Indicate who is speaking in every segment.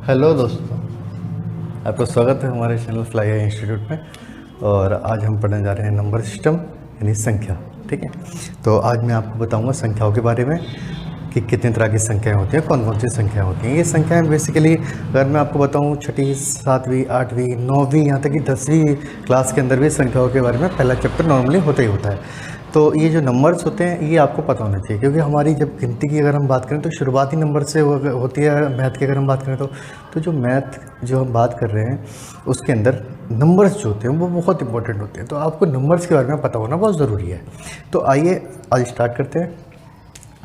Speaker 1: Hello दोस्तों, आपका स्वागत है हमारे चैनल फ्लाई आई इंस्टीट्यूट में। और आज हम पढ़ने जा रहे हैं नंबर सिस्टम यानी संख्या। ठीक है, तो आज मैं आपको बताऊंगा संख्याओं के बारे में कि कितने तरह की संख्याएं होती हैं, कौन कौन सी संख्याएं होती हैं। ये संख्याएं बेसिकली अगर मैं आपको बताऊं छठी, सातवीं, आठवीं, नौवीं, यहाँ तक कि 10वीं क्लास के अंदर भी संख्याओं के बारे में पहला चैप्टर नॉर्मली होता ही होता है। तो ये जो नंबर्स होते हैं ये आपको पता होना चाहिए, क्योंकि हमारी जब गिनती की अगर हम बात करें तो शुरुआती नंबर से होती है। मैथ की अगर हम बात करें तो जो मैथ जो हम बात कर रहे हैं उसके अंदर नंबर्स जो होते हैं वो बहुत इंपॉर्टेंट होते हैं। तो आपको नंबर्स के बारे में पता होना बहुत ज़रूरी है। तो आइए आज स्टार्ट करते हैं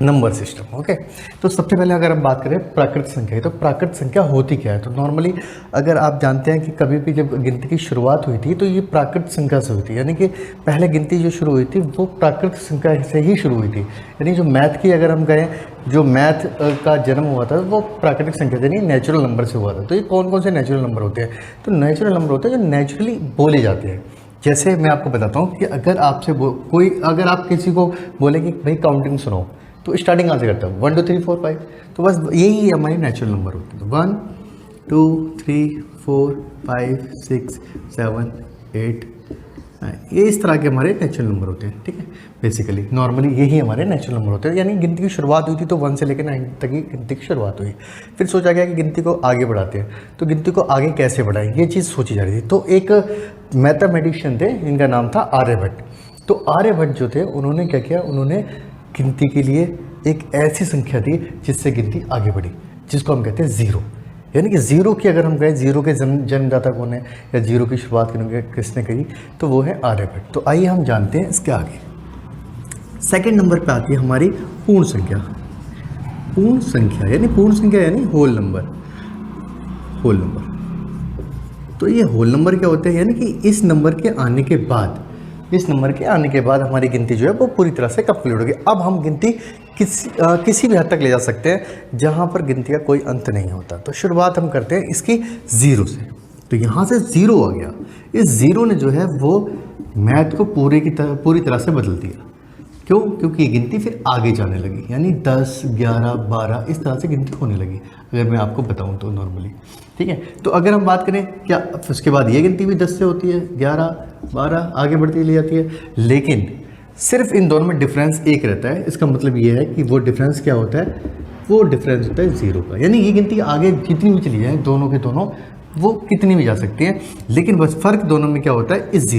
Speaker 1: नंबर सिस्टम। ओके, तो सबसे पहले अगर हम बात करें प्राकृत संख्या की, तो प्राकृत संख्या होती क्या है। तो नॉर्मली अगर आप जानते हैं कि कभी भी जब गिनती की शुरुआत हुई थी तो ये प्राकृत संख्या से हुई थी, यानी कि पहले गिनती जो शुरू हुई थी वो प्राकृत संख्या से ही शुरू हुई थी। यानी जो मैथ की अगर हम कहें, जो मैथ का जन्म हुआ था वो प्राकृतिक संख्या यानी नेचुरल नंबर से हुआ था। तो ये कौन कौन से नेचुरल नंबर होते हैं। तो नेचुरल नंबर होते हैं जो नेचुरली बोले जाते हैं। जैसे मैं आपको बताता हूँ कि अगर आपसे अगर आप किसी को बोले कि भाई काउंटिंग सुनो, तो स्टार्टिंग कहाँ से करता है 1 2 3 4 5। तो बस यही हमारे नेचुरल नंबर होते हैं। तो 1 2 3 4 5 6 7 8 9, ये इस तरह के हमारे नेचुरल नंबर होते हैं। ठीक है, बेसिकली नॉर्मली यही हमारे नेचुरल नंबर होते हैं। यानी गिनती की शुरुआत हुई थी तो 1 से लेकर 9 तक की गिनती की शुरुआत हुई। फिर सोचा गया कि गिनती को आगे बढ़ाते हैं, तो गिनती को आगे कैसे बढ़ाएं ये चीज़ सोची जा रही थी। तो एक मैथमेटिशियन थे, इनका नाम था आर्यभट्ट। तो आर्यभट्ट जो थे उन्होंने क्या किया, उन्होंने गिनती के लिए एक ऐसी संख्या दी जिससे गिनती आगे बढ़ी, जिसको हम कहते हैं ज़ीरो। यानी कि ज़ीरो की अगर हम कहें ज़ीरो के जन्मदाता कौन है या ज़ीरो की शुरुआत किसने करी, तो वो है आर्यभट्ट। तो आइए हम जानते हैं इसके आगे। सेकंड नंबर पे आती है हमारी पूर्ण संख्या। पूर्ण संख्या यानी होल नंबर। होल नंबर, तो ये होल नंबर क्या होते हैं, यानी कि इस नंबर के आने के बाद हमारी गिनती जो है वो पूरी तरह से कंप्लीट होगी। अब हम गिनती किसी भी हद तक ले जा सकते हैं जहाँ पर गिनती का कोई अंत नहीं होता। तो शुरुआत हम करते हैं इसकी ज़ीरो से। तो यहाँ से ज़ीरो आ गया। इस ज़ीरो ने जो है वो मैथ को पूरी तरह से बदल दिया। क्यों? क्योंकि ये गिनती फिर आगे जाने लगी, यानी 10 11 12 इस तरह से गिनती होने लगी, अगर मैं आपको बताऊं तो नॉर्मली। ठीक है, तो अगर हम बात करें क्या उसके बाद ये गिनती भी 10 से होती है, 11 12 आगे बढ़ती ले जाती है, लेकिन सिर्फ इन दोनों में डिफरेंस एक रहता है। इसका मतलब ये है कि वो डिफरेंस क्या होता है, वो डिफरेंस होता है ज़ीरो का। यानी ये गिनती आगे जितनी भी चली जाए दोनों के दोनों वो कितनी भी जा सकती हैं, लेकिन बस फ़र्क दोनों में क्या होता है, इस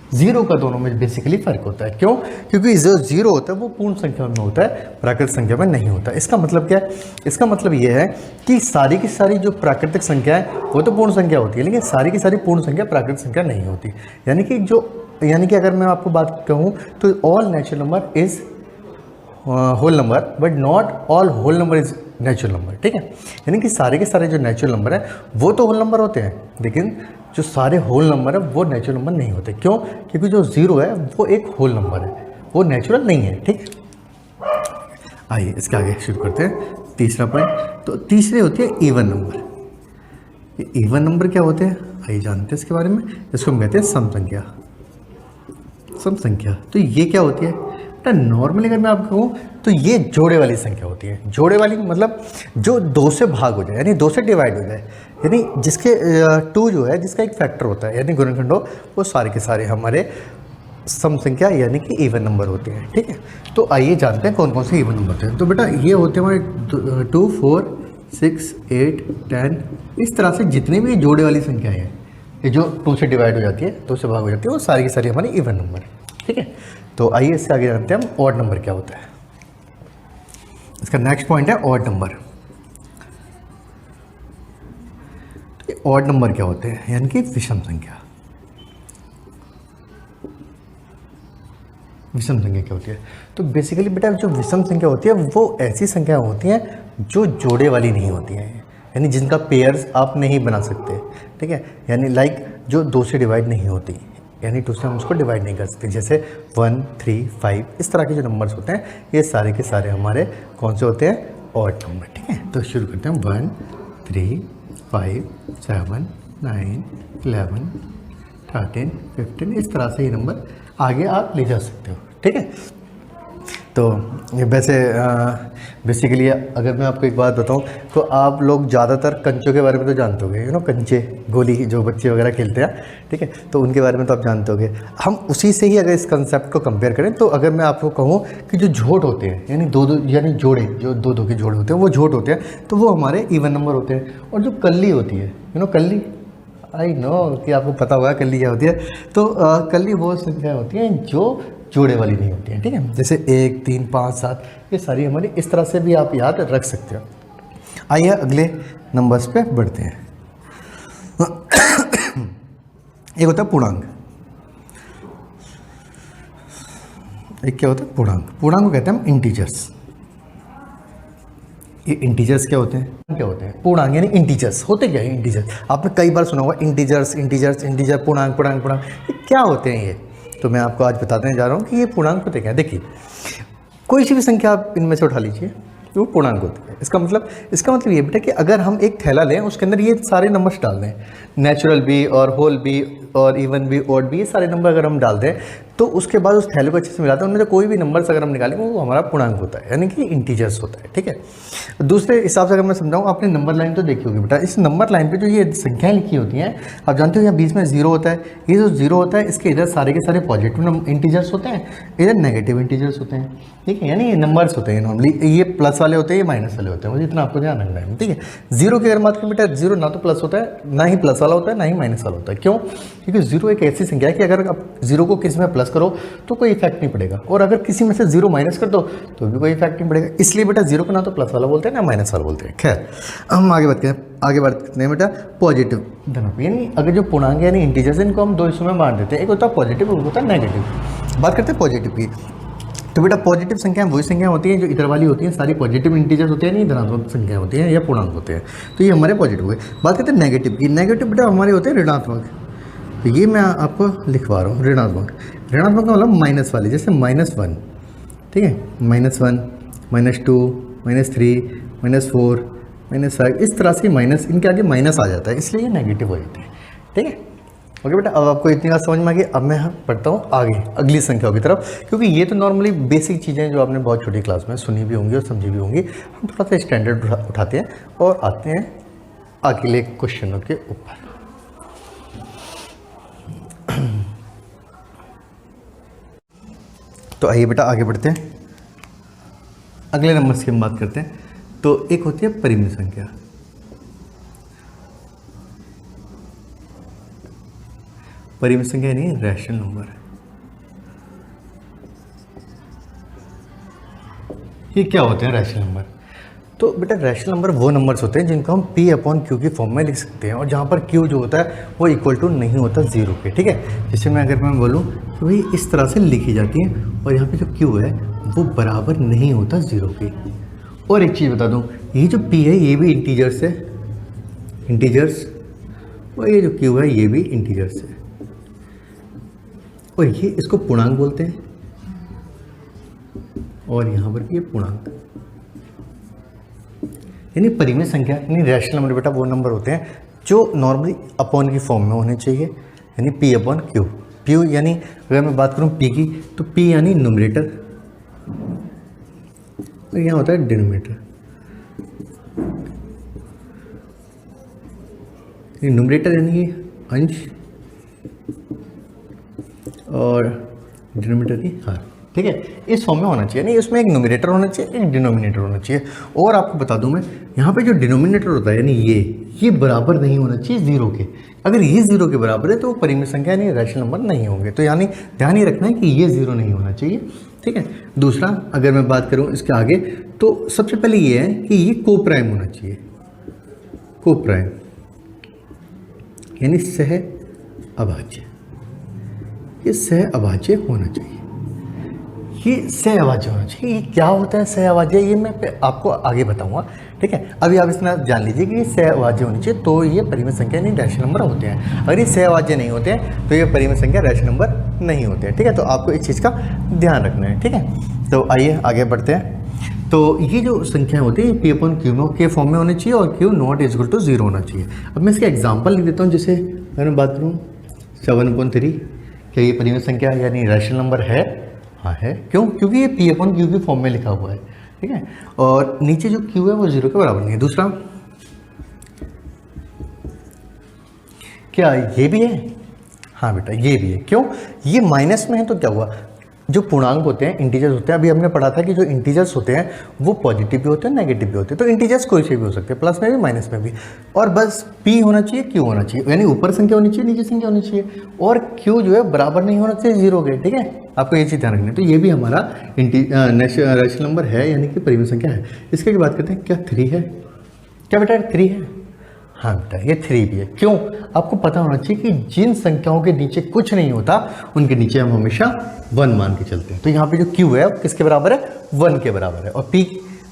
Speaker 1: ज़ीरो का दोनों में बेसिकली फ़र्क होता है। क्यों? क्योंकि जो ज़ीरो होता है वो पूर्ण संख्या में होता है, प्राकृतिक संख्या में नहीं होता। इसका मतलब क्या है? इसका मतलब ये है कि सारी की सारी जो प्राकृतिक संख्या है वो तो पूर्ण संख्या होती है, लेकिन सारी की सारी पूर्ण संख्या प्राकृतिक संख्या नहीं होती। यानी कि अगर मैं आपको बात कहूँ तो all natural number is whole number, but not all whole number is natural number. ठीक है, यानी कि सारे के सारे जो नेचुरल नंबर है वो तो होल नंबर होते हैं, लेकिन जो सारे होल नंबर है वो नेचुरल नंबर नहीं होते। क्यों? क्योंकि जो ज़ीरो है वो एक होल नंबर है, वो नेचुरल नहीं है। ठीक है, आइए इसके आगे शुरू करते हैं तीसरा पॉइंट। तो तीसरे होती है इवन नंबर। ये इवन नंबर क्या होते हैं आइए जानते हैं इसके बारे में। इसको हम कहते हैं सम संख्या। सम संख्या, तो ये क्या होती है नॉर्मली अगर मैं आपको कहूँ तो ये जोड़े वाली संख्या होती है। जोड़े वाली मतलब जो 2 से भाग हो जाए, यानी 2 से डिवाइड हो जाए, यानी जिसके 2 जो है जिसका एक फैक्टर होता है, यानी गुणनखंड हो, वो सारे के सारे हमारे सम संख्या यानी कि इवन नंबर होते हैं। ठीक है, तो आइए जानते हैं कौन कौन से इवन नंबर होते हैं। तो बेटा ये होते हैं हमारे 2 4 6 8 10, इस तरह से जितने भी जोड़े वाली संख्याएँ हैं, ये जो 2 से डिवाइड हो जाती है, 2 से भाग हो जाती है, वो सारी की सारी हमारी इवन नंबर है। ठीक है, तो आइए इससे आगे जानते हैं हम ऑड नंबर क्या होता है। इसका नेक्स्ट पॉइंट है ऑड नंबर। तो ऑड नंबर क्या होते हैं, यानी कि विषम संख्या। विषम संख्या क्या होती है? तो बेसिकली बेटा जो विषम संख्या होती है वो ऐसी संख्या होती हैं जो जोड़े वाली नहीं होती हैं, यानी जिनका पेयर्स आप नहीं बना सकते। ठीक है, यानी लाइक जो 2 से डिवाइड नहीं होती, यानी 2 से हम उसको डिवाइड नहीं कर सकते। जैसे 1 3 5 इस तरह के जो नंबर्स होते हैं ये सारे के सारे हमारे कौन से होते हैं, ऑड नंबर। ठीक है, तो शुरू करते हैं 1 3 5 7 9 11 13 15, इस तरह से ये नंबर आगे आप ले जा सकते हो। ठीक है, तो वैसे बेसिकली अगर मैं आपको एक बात बताऊं तो आप लोग ज़्यादातर कंचों के बारे में तो जानते होंगे, कंचे गोली जो बच्चे वगैरह खेलते हैं, ठीक है, तो उनके बारे में तो आप जानते होंगे। हम उसी से ही अगर इस कंसेप्ट को कंपेयर करें तो अगर मैं आपको कहूँ कि जो झोट होते हैं यानी यानी जोड़े, जो दो के जोड़े होते हैं वो झोट होते हैं, तो वो हमारे इवन नंबर होते हैं। और जो कल्ली होती है कल्ली, आई नो कि आपको पता होगा कल्ली क्या होती है। तो कल्ली वो संख्या होती हैं जो जोड़े वाली नहीं होती हैं, ठीक है, जैसे 1, 3, 5, 7 ये सारी हमारी, इस तरह से भी आप याद रख सकते हो। आइए अगले नंबर्स पे बढ़ते हैं। एक होता है पूर्णांक, एक क्या होता है पूर्णांक। पूर्णांक को कहते हैं हम इंटीजर्स। ये इंटीजर्स क्या होते हैं पूर्णांक यानी इंटीजर्स होते क्या है इंटीजर्स। आपने कई बार सुना होगा इंटीजर, पूर्णांक। ये क्या होते हैं ये, तो मैं आपको आज बताने जा रहा हूँ कि ये पूर्णांक होते क्या। देखिए कोई सी भी संख्या आप इनमें से उठा लीजिए तो वो पूर्णांक होती है। इसका मतलब ये बेटा कि अगर हम एक थैला लें उसके अंदर ये सारे नंबर्स डाल दें, नेचुरल भी और होल भी और इवन भी ऑड भी, ये सारे नंबर अगर हम डाल दें तो उसके बाद उस थैले को अच्छे से मिलाते हैं, उनमें से कोई भी नंबर्स अगर हम निकालेंगे वो हमारा पूर्णांक होता है, यानी कि इंटीजर्स होता है, ठीक है। दूसरे हिसाब से अगर मैं समझाऊँ, आपने नंबर लाइन तो देखी होगी बेटा, इस नंबर लाइन पे जो ये संख्याएं लिखी होती हैं, आप जानते हो यहाँ बीच में जीरो होता है, ये जो जीरो होता है इसके इधर सारे के सारे पॉजिटिव इंटीजर्स होते हैं, इधर नेगेटिव इंटीजर्स होते हैं, ठीक है, यानी ये नंबर्स होते हैं नॉर्मली, ये प्लस वाले होते हैं, ये माइनस वाले होते हैं, मुझे इतना आपको ध्यान रखना है, ठीक है। जीरो की अगर बात करें बेटा, जीरो ना तो प्लस होता है, ना ही प्लस वाला होता है, ना ही माइनस वाला होता है। क्यों? क्योंकि जीरो एक ऐसी संख्या है कि अगर आप जीरो को किसी में प्लस करो तो कोई इफेक्ट नहीं पड़ेगा, और अगर किसी में से जीरो माइनस कर दो तो भी कोई इफेक्ट नहीं पड़ेगा। इसलिए बेटा जीरो को ना तो प्लस वाला बोलते हैं ना माइनस वाला बोलते हैं। खैर हम आगे बढ़ते हैं बेटा पॉजिटिव धनात्मक, यानी अगर जो पूर्णांक यानी इंटीजर्स इनको हम दो हिस्सों में बांट देते हैं, एक होता है पॉजिटिव, एक होता है नेगेटिव। बात करते हैं पॉजिटिव की, तो बेटा पॉजिटिव संख्याएं वही संख्याएं होती हैं जो इधर वाली होती हैं, सारी पॉजिटिव इंटीजर्स होते हैं, नहीं धनात्मक संख्याएं होती हैं या पूर्णांक होते हैं, तो ये हमारे पॉजिटिव हुए। बात करते हैं नेगेटिव की, नेगेटिव बेटा हमारे होते हैं ऋणात्मक, तो ये मैं आपको लिखवा रहा हूँ ऋणात्मक का मतलब माइनस वाले, जैसे -1, ठीक है, -1, -2, -3, -4, -5, इस तरह से माइनस, इनके आगे माइनस आ जाता है, इसलिए ये नेगेटिव हो जाते हैं, ठीक है। ओके बेटा, अब आपको इतनी बात समझ में आ गई। अब मैं पढ़ता हूँ आगे अगली संख्याओं की तरफ, क्योंकि ये तो नॉर्मली बेसिक चीज़ें जो आपने बहुत छोटी क्लास में सुनी भी होंगी और समझी भी होंगी। हम थोड़ा सा स्टैंडर्ड उठाते हैं और आते हैं अगले क्वेश्चनों के ऊपर। तो आइए बेटा आगे बढ़ते हैं, अगले नंबर्स की हम बात करते हैं। तो एक होती है परिमित संख्या, परिमित संख्या यानी रैशनल नंबर। ये क्या होते हैं रैशनल नंबर? तो बेटा रैशनल नंबर वो नंबर्स होते हैं जिनको हम P/Q की फॉर्म में लिख सकते हैं, और जहाँ पर Q जो होता है वो इक्वल टू नहीं होता जीरो के, ठीक है। जैसे मैं अगर मैं बोलूँ कि भाई इस तरह से लिखी जाती है, और यहाँ पे जो Q है वो बराबर नहीं होता जीरो के। और एक चीज़ बता दूँ, ये जो P है ये भी इंटीजर्स है, इंटीजर्स, और ये जो Q है ये भी इंटीजर्स है, और ये इसको पूर्णांक बोलते हैं, और यहाँ पर ये पूर्णांक, यानी परिमित संख्या यानी रैशनल नंबर बेटा वो नंबर होते हैं जो नॉर्मली अपॉन की फॉर्म में होने चाहिए, यानी P/Q। P यानी अगर मैं बात करूँ P की, तो P यानी न्यूमरेटर, और यहाँ होता है डिनोमिनेटर। न्यूमरेटर यानी अंश और डिनोमिनेटर की हार, ठीक है, इस फॉर्म में होना चाहिए, नहीं इसमें एक न्यूमरेटर होना चाहिए, एक डिनोमिनेटर होना चाहिए। और आपको बता दूं मैं, यहाँ पे जो डिनोमिनेटर होता है यानी ये बराबर नहीं होना चाहिए जीरो के। अगर ये जीरो के बराबर है तो वो परिमित संख्या यानी रैशनल नंबर नहीं होंगे, तो यानी ध्यान ही रखना है कि ये जीरो नहीं होना चाहिए, ठीक है। दूसरा अगर मैं बात करूँ इसके आगे, तो सबसे पहले ये है कि ये को प्राइम होना चाहिए, को प्राइम यानी सह अभाज्य, ये सह अभाज्य होना चाहिए, ये सह अभाज्य होना चाहिए। ये क्या होता है सह अभाज्य, ये मैं आपको आगे बताऊंगा, ठीक है। अभी आप इतना जान लीजिए कि ये सह अभाज्य होनी चाहिए, तो ये परिमित संख्या नहीं रैशनल नंबर होते हैं। अगर ये सह अभाज्य नहीं होते हैं तो ये परिमित संख्या रैशनल नंबर नहीं होते हैं, ठीक है। तो आपको इस चीज़ का ध्यान रखना है, ठीक है। तो आइए आगे बढ़ते हैं। तो ये जो संख्या होती है P/Q के फॉर्म में होनी चाहिए, और Q not equal to zero होना चाहिए। अब मैं इसका एग्जाम्पल लिख देता हूँ, जैसे अगर मैं बात करूँ 7/3, क्या ये परिमित संख्या यानी रैशनल नंबर है? हाँ है। क्यों? क्योंकि ये P/Q की फॉर्म में लिखा हुआ है, ठीक है। और नीचे जो क्यू है वो 0 के बराबर नहीं है। दूसरा, क्या ये भी है? हाँ बेटा ये भी है। क्यों? ये माइनस में है तो क्या हुआ, जो पूर्णांक होते हैं, इंटीजर्स होते हैं, अभी हमने पढ़ा था कि जो इंटीजर्स होते हैं वो पॉजिटिव भी होते हैं, नेगेटिव भी होते हैं। तो इंटीजर्स कोई से भी हो सकते हैं, प्लस में भी माइनस में भी। और बस p होना चाहिए, q होना चाहिए, यानी ऊपर संख्या होनी चाहिए, नीचे संख्या होनी चाहिए, और q जो है बराबर नहीं होना चाहिए 0 के। ठीक है, आपको ये चीज़ ध्यान रखनी है। तो ये भी हमारा रैशनल नंबर है, यानी कि परिमेय संख्या है। इसके की बात करते हैं, क्या 3 है? क्या बेटा 3 है? हाँ बेटा ये 3 भी है। क्यों? आपको पता होना चाहिए कि जिन संख्याओं के नीचे कुछ नहीं होता उनके नीचे हम हमेशा 1 मान के चलते हैं। तो यहाँ पे जो q है वो किसके बराबर है? 1 के बराबर है। और p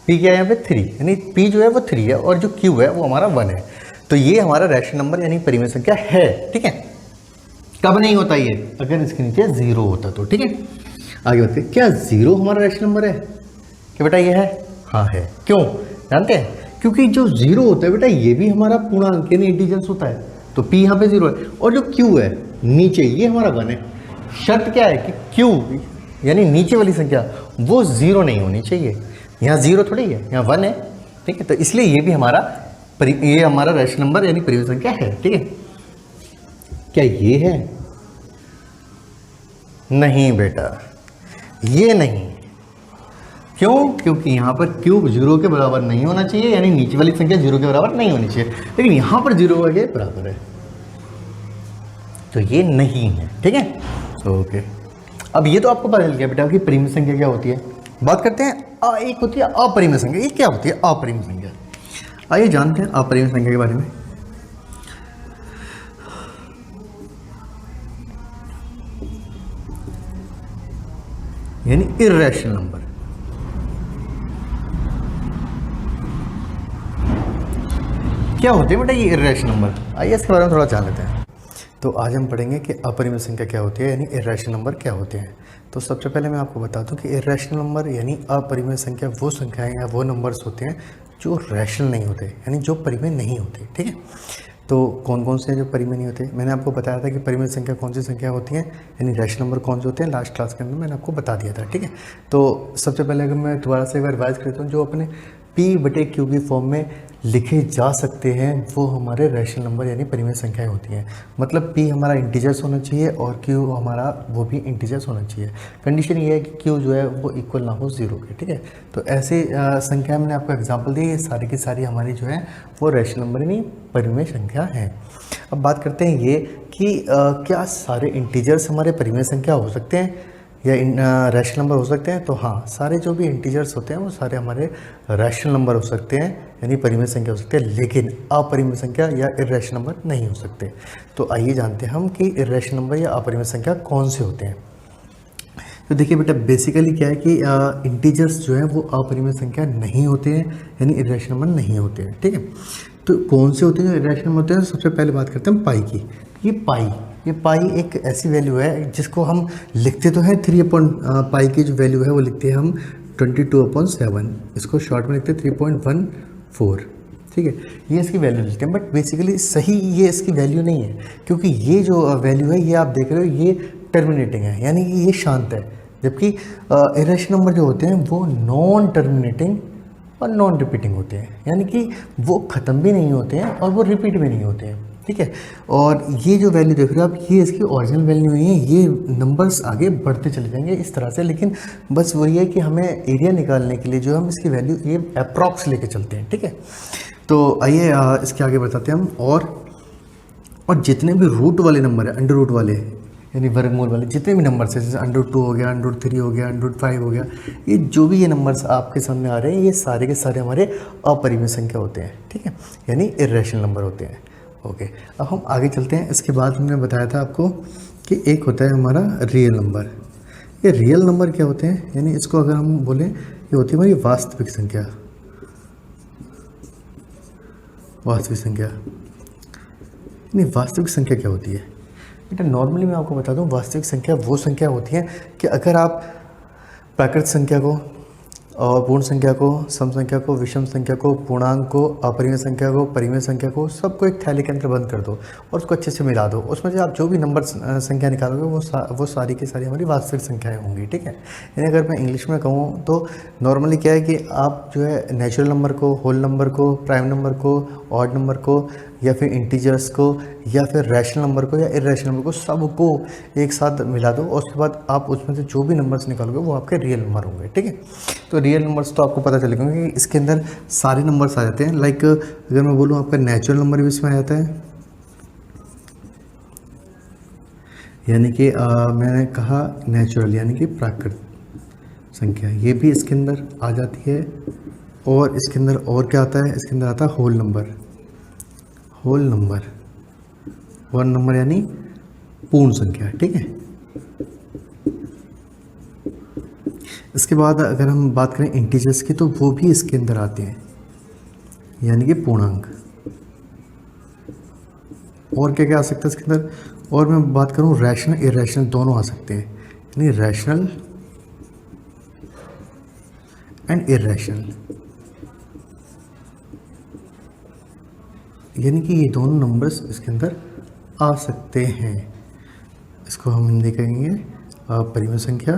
Speaker 1: क्या है यहाँ पे? 3, यानी p जो है वो 3 है और जो q है वो हमारा 1 है। तो ये हमारा रैशनल नंबर यानी परिमेय संख्या है। ठीक है, कब नहीं होता ये? अगर इसके नीचे 0 होता तो। ठीक है, आगे बढ़ते हैं। क्या 0 हमारा रैशनल नंबर है? क्या बेटा ये है? हाँ है। क्यों जानते हैं? क्योंकि जो 0 होता है बेटा ये भी हमारा पूर्णांक यानी इंटीजर्स होता है, तो p यहाँ पे 0 है। और जो q है नीचे ये हमारा 1 है। शर्त क्या है कि q यानी नीचे वाली संख्या वो 0 नहीं होनी चाहिए। यहाँ 0 थोड़ी है, यहाँ 1 है। ठीक है, तो इसलिए ये भी हमारा रैशनल नंबर यानी परिमेय संख्या है। ठीक है, क्या ये है? नहीं बेटा ये नहीं। क्यों? क्योंकि यहाँ पर q 0 के बराबर नहीं होना चाहिए, यानी नीचे वाली संख्या 0 के बराबर नहीं होनी चाहिए, लेकिन यहाँ पर 0 के बराबर है, तो ये नहीं है। ठीक है, ओके। अब ये तो आपको पता चल गया बेटा कि परिमेय संख्या क्या होती है। बात करते हैं एक होती है अपरिमेय संख्या। ये क्या होती है अपरिमेय संख्या? आइए जानते हैं अपरिमेय संख्या के बारे में। यानी इर्रेशनल नंबर। क्या होते हैं बेटा ये इर्रेशनल नंबर? आइए इसके बारे में थोड़ा जान लेते हैं। तो आज हम पढ़ेंगे कि अपरिमेय संख्या क्या होती है, यानी इर्रेशनल नंबर क्या होते हैं। तो सबसे पहले मैं आपको बता दूं कि इर्रेशनल नंबर यानी अपरिमेय संख्या वो संख्याएं या वो नंबर्स होते हैं जो रैशनल नहीं होते, यानी जो परिमेय नहीं होते। ठीक है, तो कौन कौन से हैं जो परिमेय नहीं होते? मैंने आपको बताया था कि परिमेय संख्या कौन सी संख्या होती हैं, यानी रैशनल नंबर कौन से होते हैं, लास्ट क्लास के अंदर मैंने आपको बता दिया था। ठीक है, तो सबसे पहले अगर मैं दोबारा से एक बार रिवाइज करता हूँ, जो अपने p/q की फॉर्म में लिखे जा सकते हैं वो हमारे रैशनल नंबर यानी परिमेय संख्याएं होती हैं। मतलब p हमारा इंटीजर्स होना चाहिए और q हमारा वो भी इंटीजर्स होना चाहिए। कंडीशन ये है कि q जो है वो इक्वल ना हो 0 के। ठीक है, तो ऐसे संख्या मैंने आपको एग्जांपल दी, ये सारी की सारी हमारी जो है वो रैशनल नंबर यानी परिमेय संख्या है। अब बात करते हैं ये कि क्या सारे इंटीजर्स हमारे परिमेय संख्या हो सकते हैं या रैशनल नंबर हो सकते हैं? तो हाँ, सारे जो भी इंटीजर्स होते हैं वो सारे हमारे रैशनल नंबर हो सकते हैं, यानी परिमेय संख्या हो सकती है, लेकिन अपरिमेय संख्या या इर्रेशनल नंबर नहीं हो सकते। तो आइए जानते हैं हम कि इर्रेशनल नंबर या अपरिमेय संख्या कौन से होते हैं। तो देखिए बेटा बेसिकली क्या है कि इंटीजर्स जो है वो अपरिमेय संख्या नहीं होते हैं, यानी इर्रेशनल नंबर नहीं होते हैं। ठीक है, तो कौन से होते हैं जो इर्रेशनल नंबर होते हैं? सबसे पहले बात करते हैं पाई की। ये पाई एक ऐसी वैल्यू है जिसको हम लिखते तो हैं 3 अपॉन पाई की जो वैल्यू है वो लिखते हैं हम 22/7, इसको शॉर्ट में लिखते हैं 3.14। ठीक है, ये इसकी वैल्यू लिखते हैं, बट बेसिकली सही ये इसकी वैल्यू नहीं है, क्योंकि ये जो वैल्यू है ये आप देख रहे हो ये टर्मिनेटिंग है, यानी कि ये शांत है, जबकि इर्रेशनल नंबर जो होते हैं वो नॉन टर्मिनेटिंग और नॉन रिपीटिंग होते हैं, यानी कि वो ख़त्म भी नहीं होते हैं और वो रिपीट भी नहीं होते हैं। ठीक है, और ये जो वैल्यू देख रहे हो आप ये इसकी ओरिजिनल वैल्यू नहीं है, ये नंबर्स आगे बढ़ते चले जाएंगे इस तरह से, लेकिन बस वही है कि हमें एरिया निकालने के लिए जो हम इसकी वैल्यू ये अप्रॉक्स लेके चलते हैं। ठीक है, तो आइए इसके आगे बताते हैं हम। और जितने भी रूट वाले नंबर है, अंडर रूट वाले यानी वर्गमूल वाले जितने भी नंबर्स हैं, जैसे √2 हो गया, √3 हो गया, √5 हो गया, ये जो भी ये नंबर्स आपके सामने आ रहे हैं ये सारे के सारे हमारे अपरिमेय संख्या होते हैं। ठीक है, यानी इर्रेशनल नंबर होते हैं। ओके, अब हम आगे चलते हैं। इसके बाद हमने बताया था आपको कि एक होता है हमारा रियल नंबर। ये रियल नंबर क्या होते हैं? यानी इसको अगर हम बोलें ये होती है हमारी वास्तविक संख्या। वास्तविक संख्या नहीं, वास्तविक संख्या क्या होती है बेटा? नॉर्मली मैं आपको बता दूं, वास्तविक संख्या वो संख्या होती है कि अगर आप प्राकृतिक संख्या को और पूर्ण संख्या को, सम संख्या को, विषम संख्या को, पूर्णांक को, अपरिमेय संख्या को, परिमेय संख्या को, सबको एक थैली के अंदर बंद कर दो और उसको अच्छे से मिला दो। उसमें जो आप जो भी नंबर संख्या निकालोगे वो सारी की सारी हमारी वास्तविक संख्याएं होंगी, ठीक है। यानी अगर मैं इंग्लिश में कहूँ तो नॉर्मली क्या है कि आप जो है नेचुरल नंबर को, होल नंबर को, प्राइम नंबर को, ऑड नंबर को, या फिर इंटीजर्स को, या फिर रैशनल नंबर को या इरेशनल नंबर को, सबको एक साथ मिला दो और उसके बाद आप उसमें से जो भी नंबर्स निकालोगे वो आपके रियल नंबर होंगे, ठीक है। तो रियल नंबर्स तो आपको पता चलेगा कि इसके अंदर सारे नंबर्स आ जाते हैं। लाइक अगर मैं बोलूँ आपका नेचुरल नंबर भी इसमें आ जाता है, यानी कि मैंने कहा नेचुरल यानी कि प्राकृतिक संख्या, ये भी इसके अंदर आ जाती है। और इसके अंदर और क्या आता है, इसके अंदर आता है whole number. Whole number, one number यानी पूर्ण संख्या, ठीक है। इसके बाद अगर हम बात करें इंटीजर्स की तो वो भी इसके अंदर आते हैं, यानी कि पूर्णांक। और क्या क्या आ सकता है इसके अंदर, और मैं बात करूं रैशनल इरेशनल दोनों आ सकते हैं, यानी रैशनल एंड इरेशनल, यानी कि ये दोनों नंबर्स इसके अंदर आ सकते हैं। इसको हम हिंदी कहेंगे परिमेय संख्या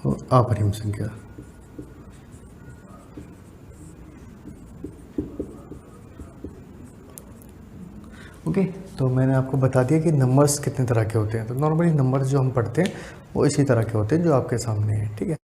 Speaker 1: और अपरिमेय संख्या। ओके, तो मैंने आपको बता दिया कि नंबर्स कितने तरह के होते हैं। तो नॉर्मली नंबर्स जो हम पढ़ते हैं वो इसी तरह के होते हैं जो आपके सामने हैं, ठीक है।